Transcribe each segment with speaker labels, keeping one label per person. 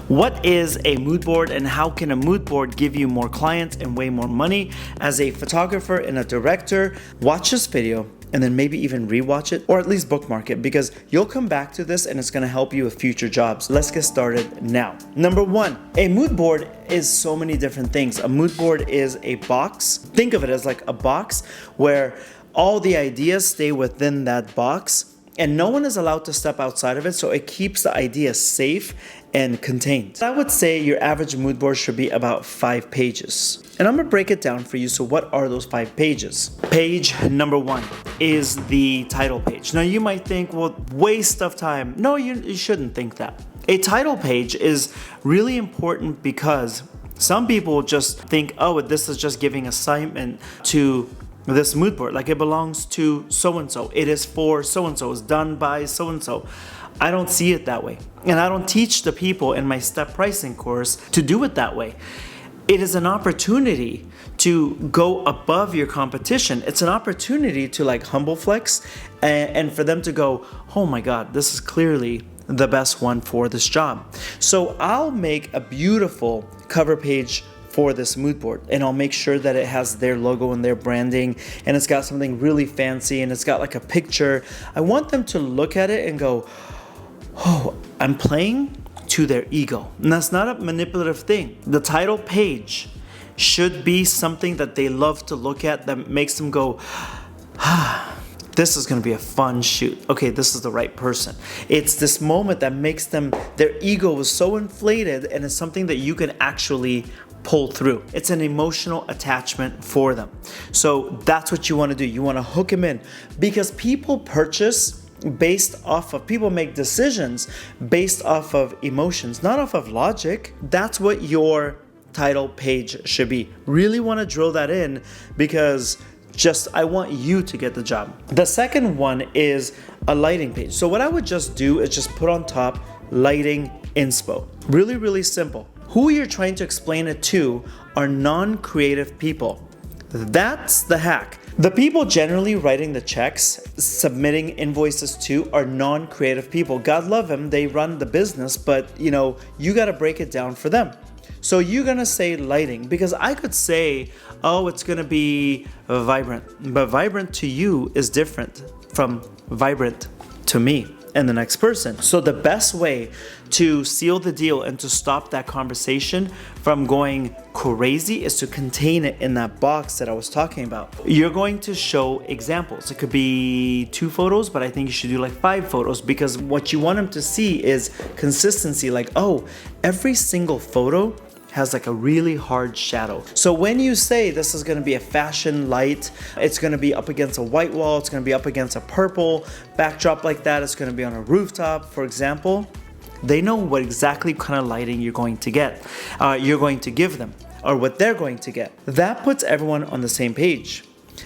Speaker 1: What is a mood board and how can a mood board give you more clients and way more money? As a photographer and a director, watch this video and then maybe even rewatch it or at least bookmark it because you'll come back to this and it's gonna help you with future jobs. Let's get started now. Number one, a mood board is so many different things. A mood board is a box. Think of it as like a box where all the ideas stay within that box and no one is allowed to step outside of it, so it keeps the idea safe and contained. I would say your average mood board should be about 5 pages. And I'm gonna break it down for you. So what are those 5 pages? Page number 1 is the title page. Now you might think, well, waste of time. No, you shouldn't think that. A title page is really important because some people just think, oh, this is just giving assignment to this mood board, like it belongs to so-and-so. It is for so-and-so, it's done by so-and-so. I don't see it that way. And I don't teach the people in my step pricing course to do it that way. It is an opportunity to go above your competition. It's an opportunity to like humble flex and for them to go, oh my God, this is clearly the best one for this job. So I'll make a beautiful cover page for this mood board and I'll make sure that it has their logo and their branding and it's got something really fancy and it's got like a picture. I want them to look at it and go, oh, I'm playing to their ego. And that's not a manipulative thing. The title page should be something that they love to look at that makes them go, this is gonna be a fun shoot. Okay, this is the right person. It's this moment that makes them, their ego is so inflated and it's something that you can actually pull through. It's an emotional attachment for them. So that's what you wanna do. You wanna hook them in because people purchase based off of, people make decisions based off of emotions, not off of logic. That's what your title page should be. Really want to drill that in because I want you to get the job. The second one is a lighting page. So what I would just do is just put on top lighting inspo. Really, really simple. Who you're trying to explain it to are non-creative people. That's the hack. The people generally writing the checks, submitting invoices to are non-creative people. God love them, they run the business, but you gotta break it down for them. So you're gonna say lighting because I could say, oh, it's gonna be vibrant, but vibrant to you is different from vibrant to me and the next person. So the best way to seal the deal and to stop that conversation from going crazy is to contain it in that box that I was talking about. You're going to show examples. It could be 2 photos, but I think you should do like 5 photos because what you want them to see is consistency. Like, oh, every single photo has like a really hard shadow. So when you say this is gonna be a fashion light, it's gonna be up against a white wall, it's gonna be up against a purple backdrop like that, it's gonna be on a rooftop, for example, they know what exactly kind of lighting you're going to get, you're going to give them, or what they're going to get. That puts everyone on the same page.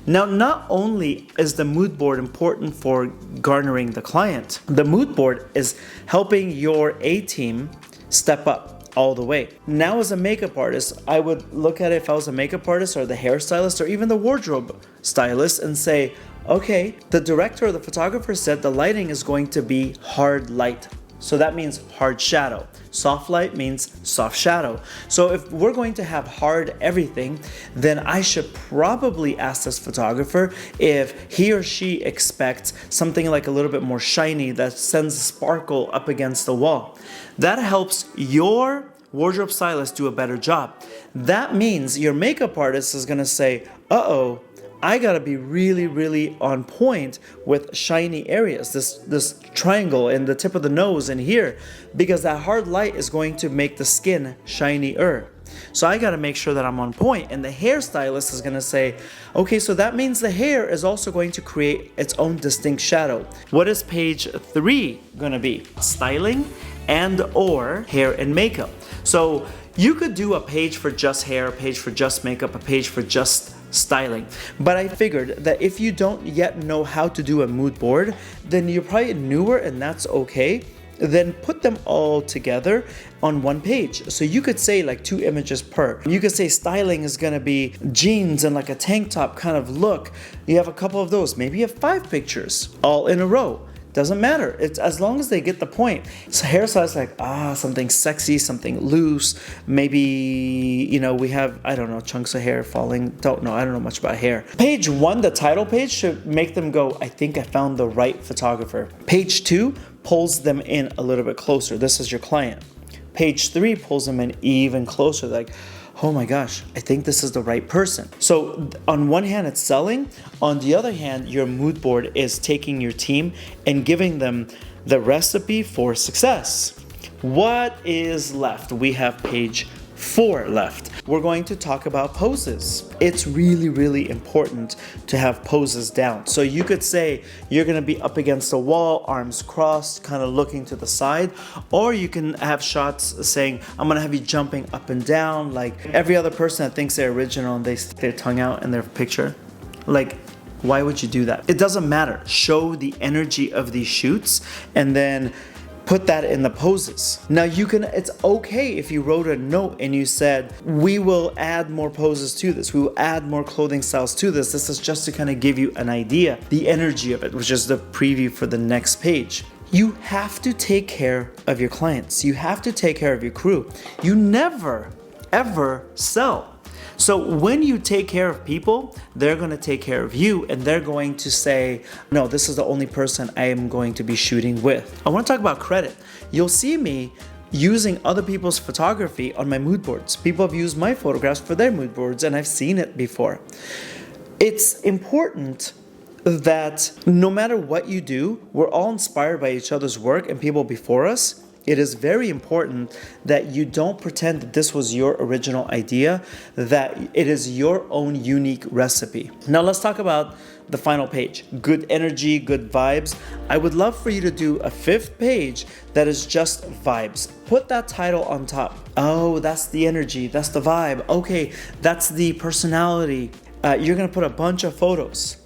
Speaker 1: Now, not only is the mood board important for garnering the client, the mood board is helping your A-team step up all the way. Now as a makeup artist, I would look at it if I was a makeup artist or the hairstylist or even the wardrobe stylist and say, okay, the director or the photographer said the lighting is going to be hard light. So that means hard shadow. Soft light means soft shadow. So if we're going to have hard everything, then I should probably ask this photographer if he or she expects something like a little bit more shiny that sends sparkle up against the wall. That helps your wardrobe stylist do a better job. That means your makeup artist is gonna say, uh-oh, I gotta be really, really on point with shiny areas, this triangle in the tip of the nose and here, because that hard light is going to make the skin shinier. So I gotta make sure that I'm on point. And the hairstylist is gonna say, okay, so that means the hair is also going to create its own distinct shadow. What is page 3 gonna be? Styling and or hair and makeup. So you could do a page for just hair, a page for just makeup, a page for just styling. But I figured that if you don't yet know how to do a mood board, then you're probably newer and that's okay. Then put them all together on one page. So you could say like 2 images per. You could say styling is gonna be jeans and like a tank top kind of look. You have a couple of those. Maybe you have 5 pictures all in a row. Doesn't matter. It's as long as they get the point. So hairstyle is like, something sexy, something loose. Maybe, we have, I don't know, chunks of hair falling. Don't know. I don't know much about hair. Page 1, the title page, should make them go, I think I found the right photographer. Page 2 pulls them in a little bit closer. This is your client. Page 3 pulls them in even closer. Like, oh my gosh, I think this is the right person. So on one hand, it's selling. On the other hand, your mood board is taking your team and giving them the recipe for success. What is left? We have page 4 left. We're going to talk about poses. It's really, really important to have poses down. So you could say you're gonna be up against the wall, arms crossed, kind of looking to the side, or you can have shots saying, I'm gonna have you jumping up and down, like every other person that thinks they're original and they stick their tongue out in their picture. Like, why would you do that? It doesn't matter. Show the energy of these shoots and then put that in the poses. Now it's okay if you wrote a note and you said, we will add more poses to this. We will add more clothing styles to this. This is just to kind of give you an idea, the energy of it, which is the preview for the next page. You have to take care of your clients. You have to take care of your crew. You never, ever sell. So when you take care of people, they're going to take care of you, and they're going to say, no, this is the only person I am going to be shooting with. I want to talk about credit. You'll see me using other people's photography on my mood boards. People have used my photographs for their mood boards, and I've seen it before. It's important that no matter what you do, we're all inspired by each other's work and people before us. It is very important that you don't pretend that this was your original idea, that it is your own unique recipe. Now let's talk about the final page. Good energy, good vibes. I would love for you to do a 5th page that is just vibes. Put that title on top. Oh, that's the energy, that's the vibe. Okay, that's the personality. You're gonna put a bunch of photos.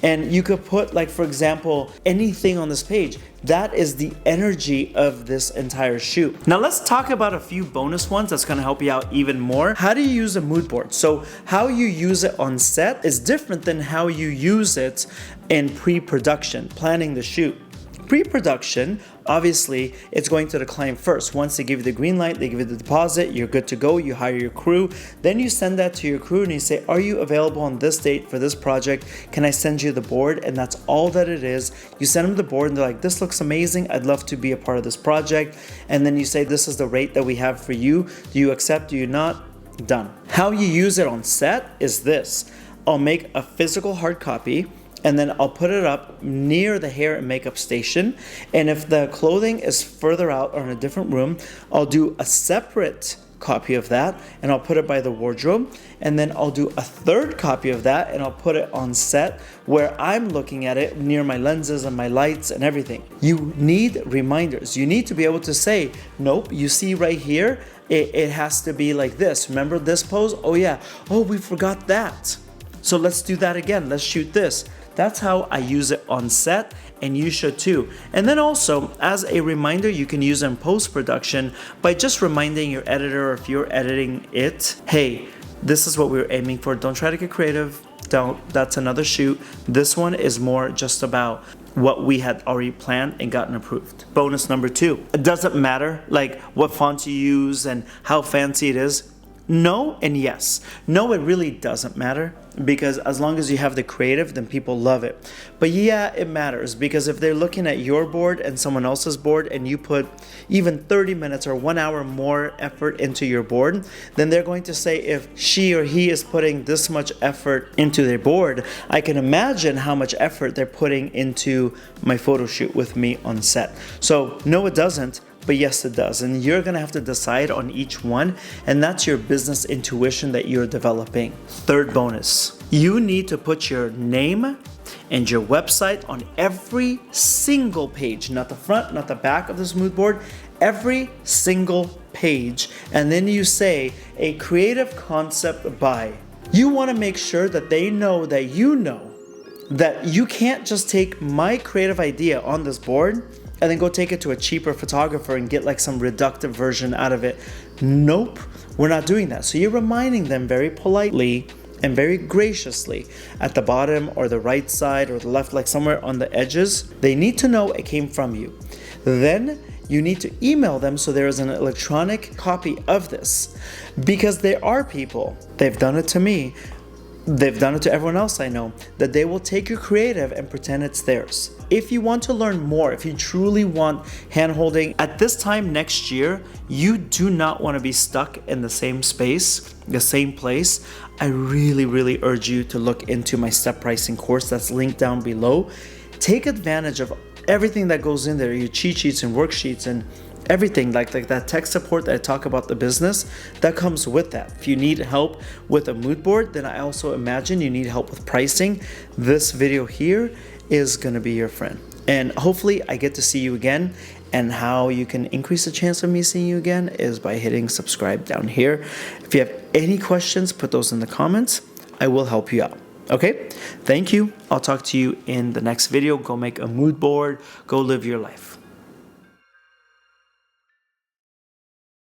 Speaker 1: And you could put, like, for example, anything on this page. That is the energy of this entire shoot. Now let's talk about a few bonus ones that's gonna help you out even more. How do you use a mood board? So how you use it on set is different than how you use it in pre-production, planning the shoot. Pre-production, obviously, it's going to the client first. Once they give you the green light, they give you the deposit, you're good to go, you hire your crew. Then you send that to your crew and you say, are you available on this date for this project? Can I send you the board? And that's all that it is. You send them the board and they're like, this looks amazing. I'd love to be a part of this project. And then you say, this is the rate that we have for you. Do you accept? Do you not? Done. How you use it on set is this. I'll make a physical hard copy, and then I'll put it up near the hair and makeup station. And if the clothing is further out or in a different room, I'll do a separate copy of that and I'll put it by the wardrobe. And then I'll do a 3rd copy of that and I'll put it on set where I'm looking at it near my lenses and my lights and everything. You need reminders. You need to be able to say, nope, you see right here, it has to be like this. Remember this pose? Oh yeah. Oh, we forgot that. So let's do that again. Let's shoot this. That's how I use it on set, and you should too. And then also, as a reminder, you can use it in post-production by just reminding your editor, or if you're editing it, hey, this is what we were aiming for. Don't try to get creative. Don't. That's another shoot. This one is more just about what we had already planned and gotten approved. Bonus number 2. It doesn't matter like what font you use and how fancy it is. No and yes. No, it really doesn't matter, because as long as you have the creative, then people love it. But yeah, it matters, because if they're looking at your board and someone else's board and you put even 30 minutes or 1 hour more effort into your board, then they're going to say, if she or he is putting this much effort into their board, I can imagine how much effort they're putting into my photo shoot with me on set. So no, it doesn't. But yes, it does. And you're going to have to decide on each one. And that's your business intuition that you're developing. 3rd bonus. You need to put your name and your website on every single page. Not the front, not the back of this mood board. Every single page. And then you say, a creative concept by. You want to make sure that they know that you know that you can't just take my creative idea on this board and then go take it to a cheaper photographer and get like some reductive version out of it. Nope, we're not doing that. So you're reminding them very politely and very graciously at the bottom or the right side or the left, like somewhere on the edges. They need to know it came from you. Then you need to email them so there is an electronic copy of this, because there are people, they've done it to me, they've done it to everyone else I know, that they will take your creative and pretend it's theirs. If you want to learn more, if you truly want hand-holding, at this time next year, you do not want to be stuck in the same space, the same place. I really urge you to look into my step pricing course that's linked down below. Take advantage of everything that goes in there, your cheat sheets and worksheets and everything, like that tech support that I talk about the business, that comes with that. If you need help with a mood board, then I also imagine you need help with pricing. This video here is gonna be your friend. And hopefully I get to see you again. And how you can increase the chance of me seeing you again is by hitting subscribe down here. If you have any questions, put those in the comments. I will help you out. Okay? Thank you. I'll talk to you in the next video. Go make a mood board. Go live your life.